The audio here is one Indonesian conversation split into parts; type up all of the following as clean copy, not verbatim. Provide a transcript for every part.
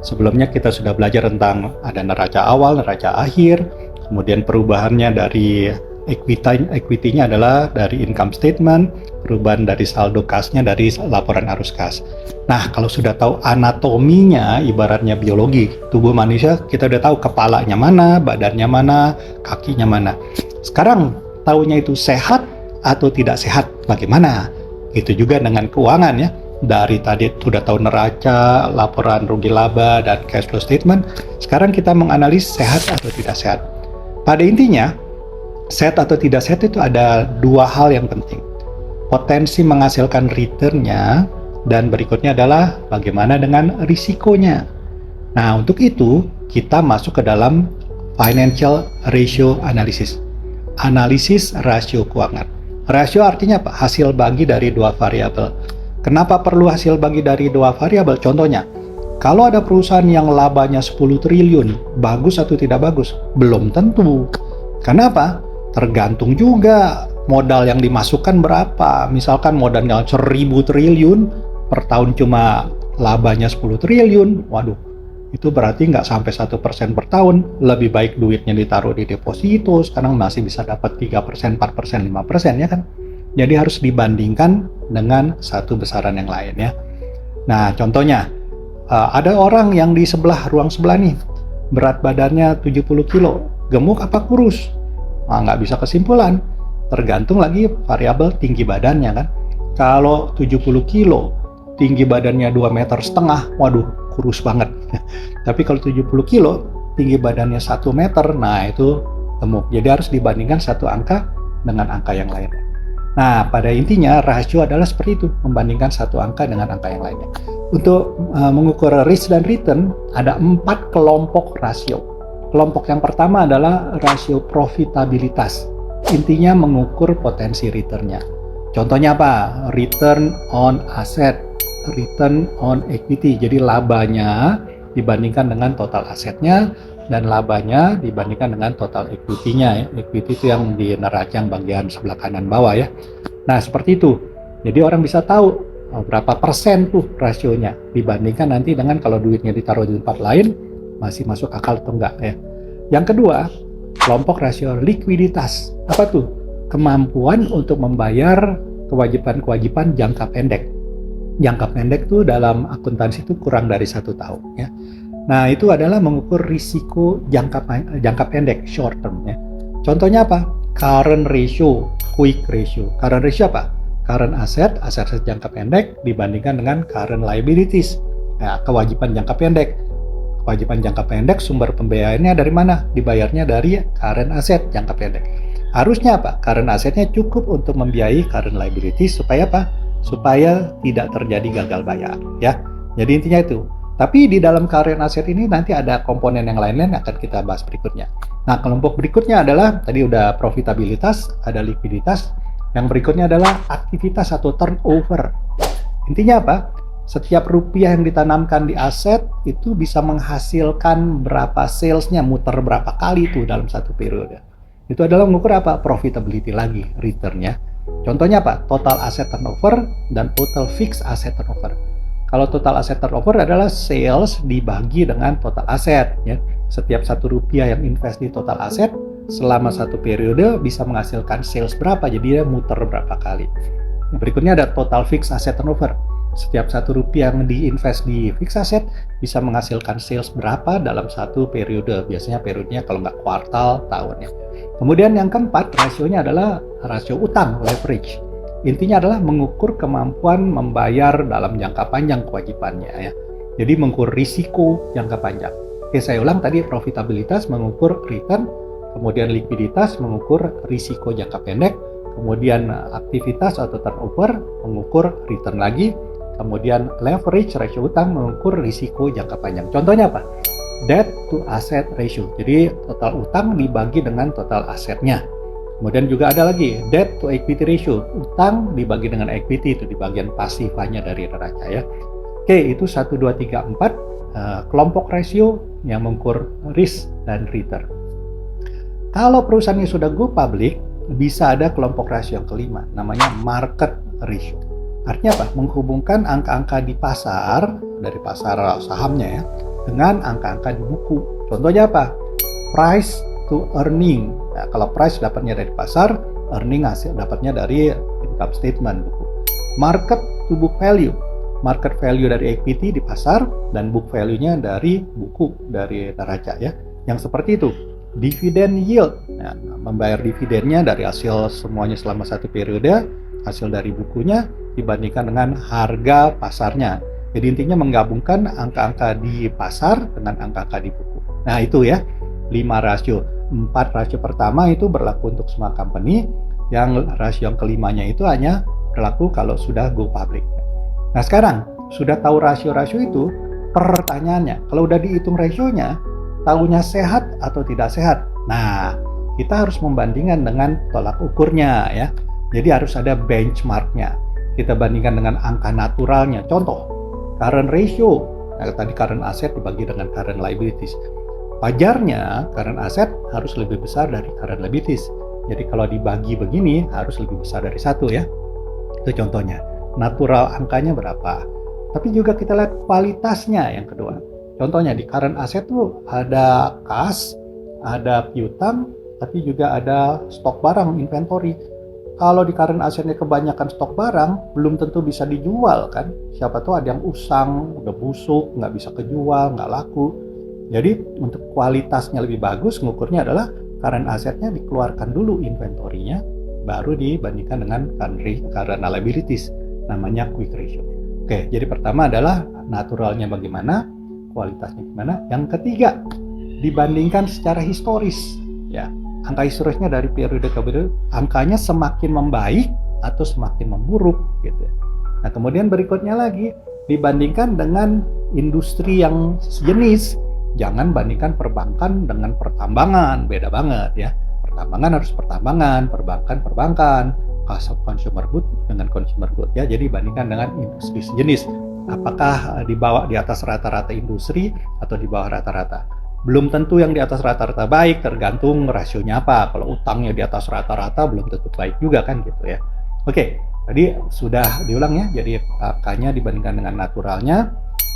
Sebelumnya kita sudah belajar tentang ada neraca awal, neraca akhir, kemudian perubahannya dari equity-nya adalah dari income statement, perubahan dari saldo kasnya dari laporan arus kas. Nah, kalau sudah tahu anatominya, ibaratnya biologi, tubuh manusia, kita udah tahu kepalanya mana, badannya mana, kakinya mana. Sekarang tahunya itu sehat atau tidak sehat, bagaimana? Itu juga dengan keuangan ya. Dari tadi sudah tahu neraca, laporan rugi laba, dan cash flow statement. Sekarang kita menganalisis sehat atau tidak sehat. Pada intinya, sehat atau tidak sehat itu ada dua hal yang penting. Potensi menghasilkan return-nya, dan berikutnya adalah bagaimana dengan risikonya. Nah, untuk itu kita masuk ke dalam financial ratio analysis. Analisis rasio keuangan. Rasio artinya apa? Hasil bagi dari dua variabel. Kenapa perlu hasil bagi dari dua variabel? Contohnya, kalau ada perusahaan yang labanya 10 triliun, bagus atau tidak bagus? Belum tentu. Kenapa? Tergantung juga modal yang dimasukkan berapa. Misalkan modalnya 1000 triliun, per tahun cuma labanya 10 triliun, waduh, itu berarti nggak sampai 1% per tahun. Lebih baik duitnya ditaruh di deposito, sekarang masih bisa dapat 3%, 4%, 5% ya kan? Jadi harus dibandingkan dengan satu besaran yang lain ya. Nah, contohnya, ada orang yang di ruang sebelah nih, berat badannya 70 kilo, gemuk apa kurus? Nah, nggak bisa kesimpulan, tergantung lagi variabel tinggi badannya kan. Kalau 70 kilo, tinggi badannya 2,5 meter, waduh, kurus banget. Tapi kalau 70 kilo, tinggi badannya 1 meter, nah itu gemuk. Jadi harus dibandingkan satu angka dengan angka yang lain. Nah, pada intinya rasio adalah seperti itu, membandingkan satu angka dengan angka yang lainnya. Untuk mengukur risk dan return, ada 4 kelompok rasio. Kelompok yang pertama adalah rasio profitabilitas. Intinya mengukur potensi return-nya. Contohnya apa? Return on asset, return on equity. Jadi labanya dibandingkan dengan total asetnya, dan labanya dibandingkan dengan total equity-nya. Equity itu yang di neraca yang bagian sebelah kanan bawah ya. Nah, seperti itu. Jadi orang bisa tahu berapa persen tuh rasionya dibandingkan nanti dengan kalau duitnya ditaruh di tempat lain masih masuk akal atau enggak ya. Yang kedua, kelompok rasio likuiditas. Apa tuh? Kemampuan untuk membayar kewajiban-kewajiban jangka pendek. Jangka pendek tuh dalam akuntansi itu kurang dari 1 tahun ya. Nah, itu adalah mengukur risiko jangka pendek, short term ya. Contohnya apa? Current ratio, quick ratio. Current ratio apa? Current asset, aset jangka pendek dibandingkan dengan current liabilities. Nah, kewajiban jangka pendek. Kewajiban jangka pendek sumber pembayarannya dari mana? Dibayarnya dari current asset jangka pendek. Harusnya apa? Current assetnya cukup untuk membiayai current liabilities supaya apa? Supaya tidak terjadi gagal bayar ya. Jadi intinya itu. Tapi di dalam current asset ini nanti ada komponen yang lain-lain akan kita bahas berikutnya. Nah, kelompok berikutnya adalah tadi udah profitabilitas, ada likuiditas. Yang berikutnya adalah aktivitas atau turnover. Intinya apa? Setiap rupiah yang ditanamkan di aset itu bisa menghasilkan berapa salesnya, muter berapa kali itu dalam satu periode. Itu adalah mengukur apa? Profitability lagi, return-nya. Contohnya apa? Total asset turnover dan total fixed asset turnover. Kalau total asset turnover adalah sales dibagi dengan total aset ya. Setiap 1 rupiah yang invest di total aset selama satu periode bisa menghasilkan sales berapa, jadi dia muter berapa kali. Berikutnya ada total fixed asset turnover. Setiap 1 rupiah yang diinvest di fixed asset bisa menghasilkan sales berapa dalam satu periode. Biasanya periodenya kalau nggak kuartal, tahunnya. Kemudian yang keempat, rasionya adalah rasio utang, leverage. Intinya adalah mengukur kemampuan membayar dalam jangka panjang kewajibannya ya. Jadi mengukur risiko jangka panjang. Oke, saya ulang tadi, profitabilitas mengukur return, kemudian likuiditas mengukur risiko jangka pendek, kemudian aktivitas atau turnover mengukur return lagi, kemudian leverage ratio utang mengukur risiko jangka panjang. Contohnya apa? Debt to asset ratio. Jadi total utang dibagi dengan total asetnya. Kemudian juga ada lagi debt to equity ratio, utang dibagi dengan equity, itu di bagian pasifanya dari neraca ya. Oke, itu 1, 2, 3, 4 kelompok rasio yang mengukur risk dan return. Kalau perusahaannya sudah go public, bisa ada kelompok rasio yang kelima, namanya market ratio. Artinya apa? Menghubungkan angka-angka di pasar, dari pasar sahamnya ya, dengan angka-angka di buku. Contohnya apa? Price to earning. Nah, kalau price dapatnya dari pasar, earning hasil dapatnya dari income statement buku. Market to book value. Market value dari equity di pasar dan book value-nya dari buku, dari neraca ya. Yang seperti itu. Dividend yield. Nah, membayar dividennya dari hasil semuanya selama satu periode, hasil dari bukunya dibandingkan dengan harga pasarnya. Jadi intinya menggabungkan angka-angka di pasar dengan angka-angka di buku. Nah itu ya, 5 rasio. 4 rasio pertama itu berlaku untuk semua company, yang rasio yang kelimanya itu hanya berlaku kalau sudah go public. Nah sekarang, sudah tahu rasio-rasio itu, pertanyaannya, kalau udah dihitung rasionya, tahunya sehat atau tidak sehat? Nah, kita harus membandingkan dengan tolak ukurnya ya. Jadi harus ada benchmarknya. Kita bandingkan dengan angka naturalnya. Contoh, current ratio. Nah, tadi current asset dibagi dengan current liabilities. Wajarnya current asset harus lebih besar dari current liabilities. Jadi kalau dibagi begini harus lebih besar dari 1 ya. Itu contohnya. Natural angkanya berapa? Tapi juga kita lihat kualitasnya yang kedua. Contohnya di current asset tuh ada kas, ada piutang, tapi juga ada stok barang, inventory. Kalau di current assetnya kebanyakan stok barang, belum tentu bisa dijual kan. Siapa tahu ada yang usang, udah busuk, nggak bisa kejual, nggak laku. Jadi untuk kualitasnya lebih bagus, ngukurnya adalah current assetnya dikeluarkan dulu inventory-nya, baru dibandingkan dengan current liabilities. Namanya quick ratio. Oke, jadi pertama adalah naturalnya bagaimana, kualitasnya gimana. Yang ketiga, dibandingkan secara historis. Ya, angka historisnya dari periode ke periode, angkanya semakin membaik atau semakin memburuk gitu. Nah, kemudian berikutnya lagi dibandingkan dengan industri yang sejenis. Jangan bandingkan perbankan dengan pertambangan, beda banget ya. Pertambangan harus pertambangan, perbankan perbankan, consumer good dengan consumer good ya. Jadi bandingkan dengan industri sejenis. Apakah di atas rata-rata industri atau di bawah rata-rata? Belum tentu yang di atas rata-rata baik, tergantung rasionya apa. Kalau utangnya di atas rata-rata belum tentu baik juga kan gitu ya. Oke, tadi sudah diulang ya. Jadi angkanya dibandingkan dengan naturalnya,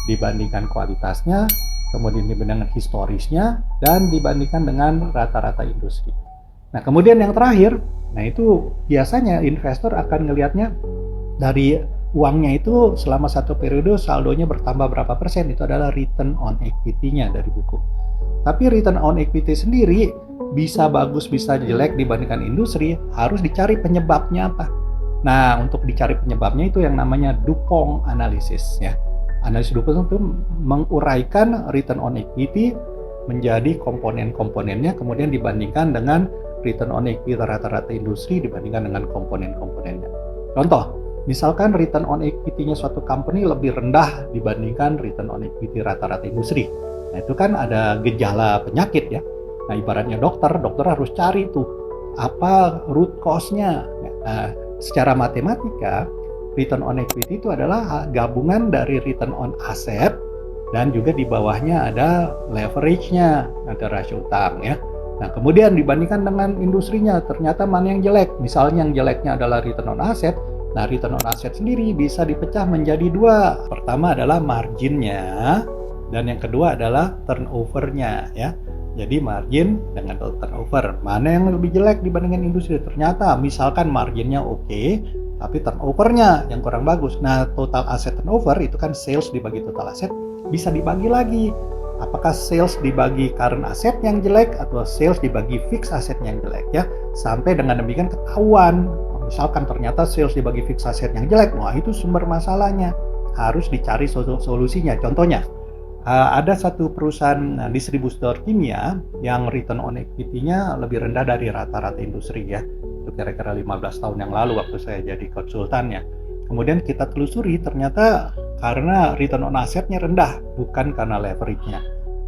dibandingkan kualitasnya, kemudian dibandingkan historisnya, dan dibandingkan dengan rata-rata industri. Nah, kemudian yang terakhir, nah itu biasanya investor akan ngelihatnya dari uangnya itu selama satu periode saldonya bertambah berapa persen, itu adalah return on equity-nya dari buku. Tapi return on equity sendiri bisa bagus, bisa jelek dibandingkan industri, harus dicari penyebabnya apa. Nah, untuk dicari penyebabnya itu yang namanya Dupont analysis ya. Analisis Dupont itu menguraikan return on equity menjadi komponen-komponennya, kemudian dibandingkan dengan return on equity rata-rata industri dibandingkan dengan komponen-komponennya. Contoh, misalkan return on equity-nya suatu company lebih rendah dibandingkan return on equity rata-rata industri. Nah, itu kan ada gejala penyakit ya. Nah, ibaratnya dokter harus cari tuh apa root cause-nya. Nah, secara matematika, return on equity itu adalah gabungan dari return on asset dan juga di bawahnya ada leverage-nya, ada rasio utang ya. Nah, kemudian dibandingkan dengan industrinya, ternyata mana yang jelek. Misalnya yang jeleknya adalah return on asset. Nah, return on asset sendiri bisa dipecah menjadi 2. Pertama adalah marginnya, dan yang kedua adalah turnover-nya ya. Jadi margin dengan turnover, mana yang lebih jelek dibandingkan industri? Ternyata misalkan marginnya oke, tapi turnover-nya yang kurang bagus. Nah, total asset turnover itu kan sales dibagi total asset, bisa dibagi lagi. Apakah sales dibagi current asset yang jelek atau sales dibagi fixed asset yang jelek ya. Sampai dengan demikian ketahuan. Misalkan ternyata sales dibagi fixed asset yang jelek, wah itu sumber masalahnya. Harus dicari solusinya. Contohnya, ada satu perusahaan distributor kimia yang return on equity-nya lebih rendah dari rata-rata industri ya. Itu kira-kira 15 tahun yang lalu waktu saya jadi konsultannya. Kemudian kita telusuri, ternyata karena return on asset-nya rendah, bukan karena leverage-nya.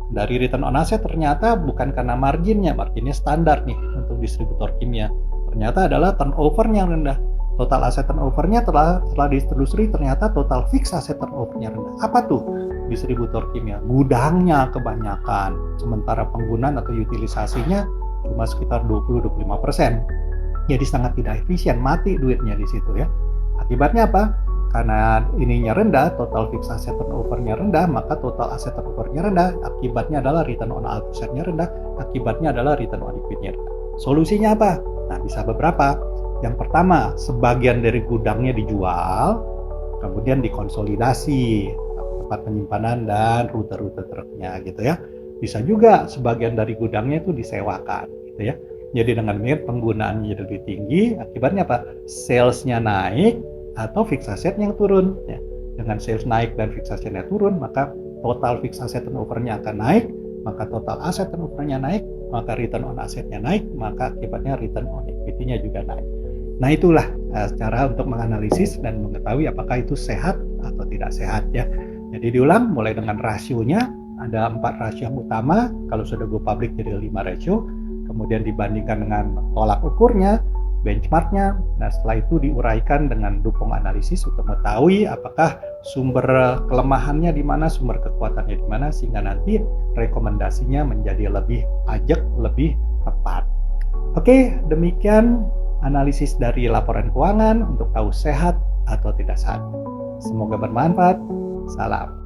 Dari return on asset ternyata bukan karena marginnya standar nih untuk distributor kimia. Ternyata adalah turnover-nya yang rendah. Total aset turnover-nya setelah ditelusuri ternyata total fixed asset turnover-nya rendah. Apa tuh? Distributor kimia, gudangnya kebanyakan, sementara penggunaan atau utilisasinya cuma sekitar 20-25%. Jadi sangat tidak efisien, mati duitnya di situ ya. Akibatnya apa? Karena ininya rendah, total fixed asset turnover-nya rendah, maka total asset turnover-nya rendah, akibatnya adalah return on asset-nya rendah, akibatnya adalah return on equity-nya rendah. Solusinya apa? Nah, bisa beberapa. Yang pertama, sebagian dari gudangnya dijual, kemudian dikonsolidasi tempat penyimpanan dan rute-rute truknya gitu ya. Bisa juga sebagian dari gudangnya itu disewakan gitu ya. Jadi dengan demikian penggunaannya jadi lebih tinggi, akibatnya apa? Sales-nya naik atau fixed asset yang turun ya. Dengan sales naik dan fixed asset-nya turun, maka total fixed asset turnover-nya akan naik, maka total asset turnover-nya naik, maka return on asset-nya naik, maka akibatnya return on equity-nya juga naik. Nah, itulah cara untuk menganalisis dan mengetahui apakah itu sehat atau tidak sehat ya. Jadi diulang, mulai dengan rasionya, ada 4 rasio yang utama, kalau sudah go public jadi 5 rasio, kemudian dibandingkan dengan tolak ukurnya, benchmarknya. Nah, setelah itu diuraikan dengan dupung analisis untuk mengetahui apakah sumber kelemahannya di mana, sumber kekuatannya di mana, sehingga nanti rekomendasinya menjadi lebih ajak, lebih tepat. Oke, demikian analisis dari laporan keuangan untuk tahu sehat atau tidak sehat. Semoga bermanfaat. Salam.